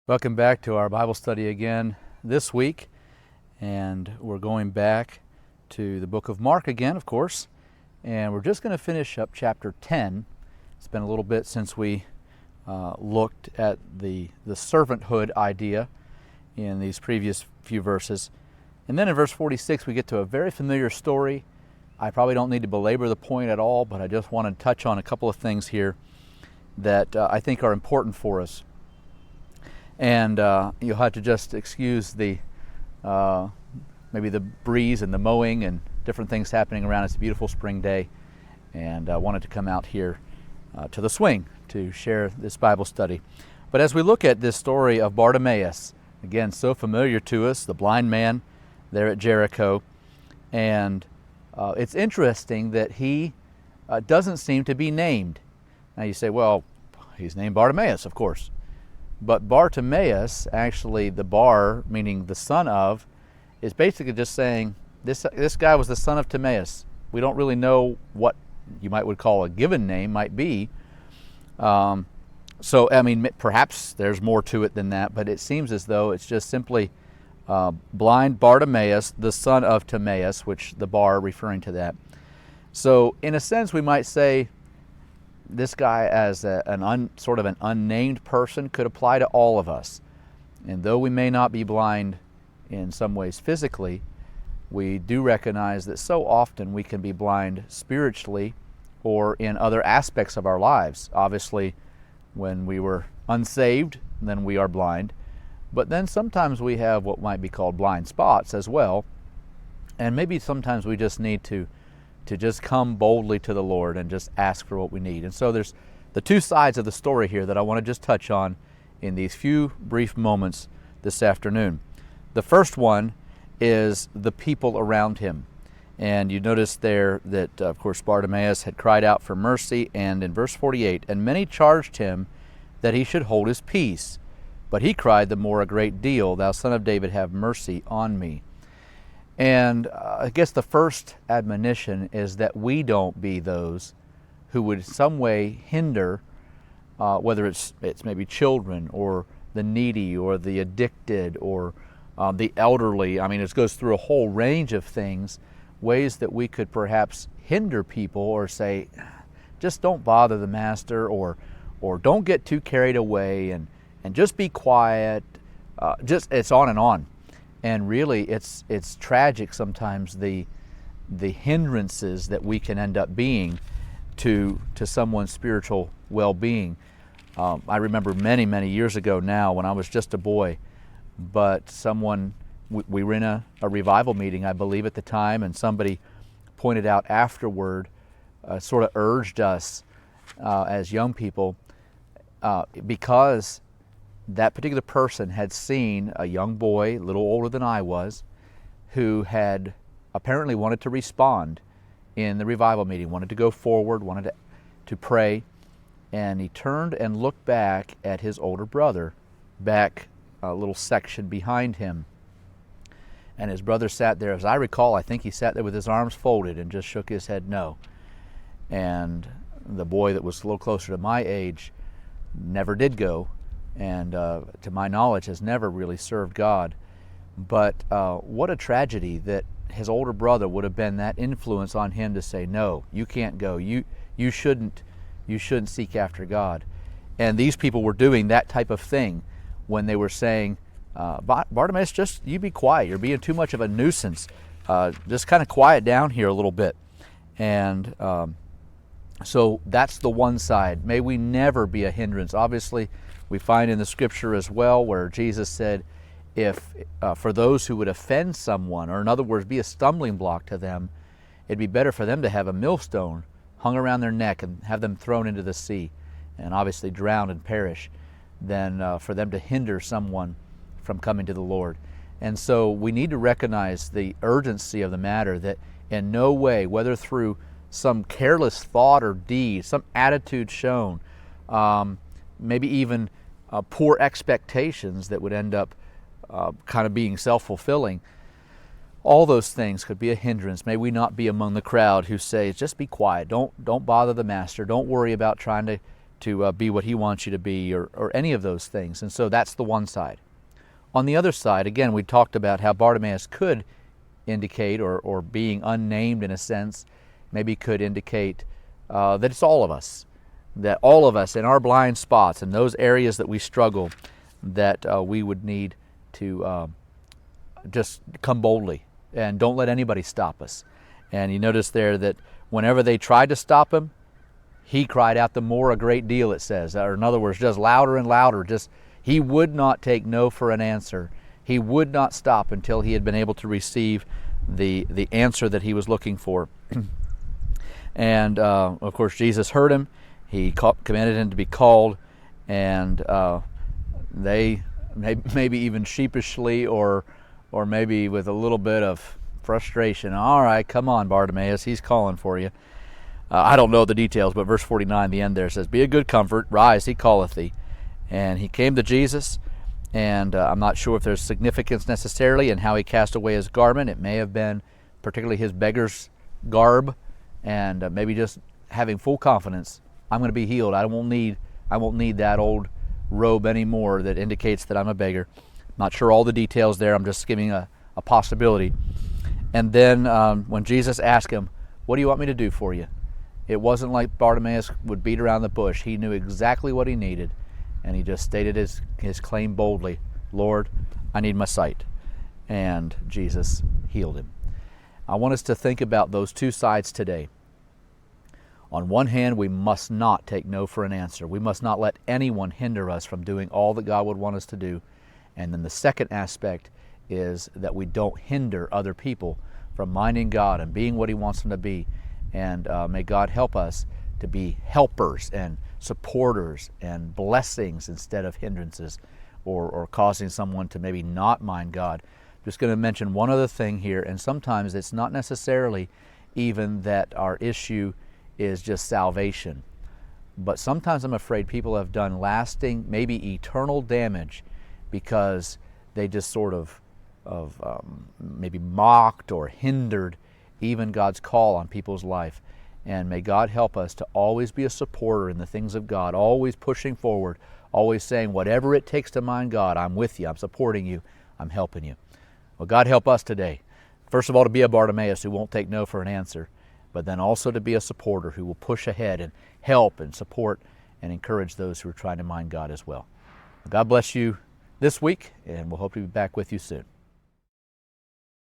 Welcome back to our Bible study again this week, and we're going back to the book of Mark again, of course, and we're just going to finish up chapter 10. It's been a little bit since we looked at the servanthood idea in these previous few verses. And then in verse 46 we get to a very familiar story. I probably don't need to belabor the point at all, but I just want to touch on a couple of things here that I think are important for us. And you'll have to just excuse the maybe the breeze and the mowing and different things happening around. It's a beautiful spring day, and I wanted to come out here to the swing to share this Bible study. But as we look at this story of Bartimaeus, again, so familiar to us, the blind man there at Jericho, and it's interesting that he doesn't seem to be named. Now you say, well, he's named Bartimaeus, of course. But Bartimaeus, actually the bar, meaning the son of, is basically just saying this guy was the son of Timaeus. We don't really know what you would call a given name might be. So, I mean, perhaps there's more to it than that, but it seems as though it's just simply blind Bartimaeus, the son of Timaeus, which the bar referring to that. So, in a sense, we might say this guy as sort of an unnamed person could apply to all of us. And though we may not be blind in some ways physically, we do recognize that so often we can be blind spiritually or in other aspects of our lives. Obviously, when we were unsaved, then we are blind. But then sometimes we have what might be called blind spots as well. And maybe sometimes we just need to just come boldly to the Lord and just ask for what we need. And so there's the two sides of the story here that I want to just touch on in these few brief moments this afternoon. The first one is the people around him. And you notice there that, of course, Bartimaeus had cried out for mercy, and in verse 48, and many charged him that he should hold his peace. But he cried the more a great deal, Thou Son of David, have mercy on me. And I guess the first admonition is that we don't be those who would in some way hinder, whether it's maybe children or the needy or the addicted or the elderly. I mean, it goes through a whole range of things, ways that we could perhaps hinder people or say, just don't bother the master, or don't get too carried away and just be quiet. It's on and on. And really, it's tragic sometimes the hindrances that we can end up being to someone's spiritual well-being. I remember many years ago now when I was just a boy, but we were in a revival meeting, I believe at the time, and somebody pointed out afterward, sort of urged us as young people, because that particular person had seen a young boy, a little older than I was, who had apparently wanted to respond in the revival meeting, wanted to go forward, wanted to pray, and he turned and looked back at his older brother, back a little section behind him. And his brother sat there, as I recall, I think he sat there with his arms folded and just shook his head no. And the boy that was a little closer to my age never did go, and to my knowledge has never really served God. But what a tragedy that his older brother would have been that influence on him to say, no, you can't go, you shouldn't seek after God. And these people were doing that type of thing when they were saying, Bartimaeus, just you be quiet, you're being too much of a nuisance, just kind of quiet down here a little bit. And so that's the one side. May we never be a hindrance. Obviously, we find in the scripture as well where Jesus said, if for those who would offend someone, or in other words, be a stumbling block to them, it'd be better for them to have a millstone hung around their neck and have them thrown into the sea and obviously drown and perish than for them to hinder someone from coming to the Lord. And so we need to recognize the urgency of the matter, that in no way, whether through some careless thought or deed, some attitude shown, maybe even poor expectations that would end up kind of being self-fulfilling, all those things could be a hindrance. May we not be among the crowd who say, just be quiet, don't bother the master, don't worry about trying to be what He wants you to be, or any of those things. And so that's the one side. On the other side, again, we talked about how Bartimaeus could indicate, or being unnamed in a sense, maybe could indicate that it's all of us. That all of us in our blind spots, in those areas that we struggle, that we would need to just come boldly and don't let anybody stop us. And you notice there that whenever they tried to stop him, he cried out the more a great deal, it says. Or in other words, just louder and louder. He would not take no for an answer. He would not stop until he had been able to receive the answer that he was looking for. And of course, Jesus heard him. He commanded him to be called, and they maybe even sheepishly, or maybe with a little bit of frustration, all right, come on, Bartimaeus, he's calling for you. I don't know the details, but verse 49, the end there says, be of good comfort, rise, he calleth thee. And he came to Jesus, and I'm not sure if there's significance necessarily in how he cast away his garment. It may have been particularly his beggar's garb, and maybe just having full confidence, I'm going to be healed. I won't need that old robe anymore that indicates that I'm a beggar. Not sure all the details there. I'm just giving a possibility. And then when Jesus asked him, what do you want me to do for you? It wasn't like Bartimaeus would beat around the bush. He knew exactly what he needed, and he just stated his claim boldly, Lord, I need my sight. And Jesus healed him. I want us to think about those two sides today. On one hand, we must not take no for an answer. We must not let anyone hinder us from doing all that God would want us to do. And then the second aspect is that we don't hinder other people from minding God and being what He wants them to be. And may God help us to be helpers and supporters and blessings instead of hindrances, or causing someone to maybe not mind God. Just going to mention one other thing here, and sometimes it's not necessarily even that our issue is just salvation, but sometimes I'm afraid people have done lasting, maybe eternal damage because they just sort of maybe mocked or hindered even God's call on people's life. And may God help us to always be a supporter in the things of God, always pushing forward, always saying, whatever it takes to mind God, I'm with you, I'm supporting you, I'm helping you. Well, God help us today. First of all, to be a Bartimaeus who won't take no for an answer, but then also to be a supporter who will push ahead and help and support and encourage those who are trying to mind God as well. God bless you this week, and we'll hope to be back with you soon.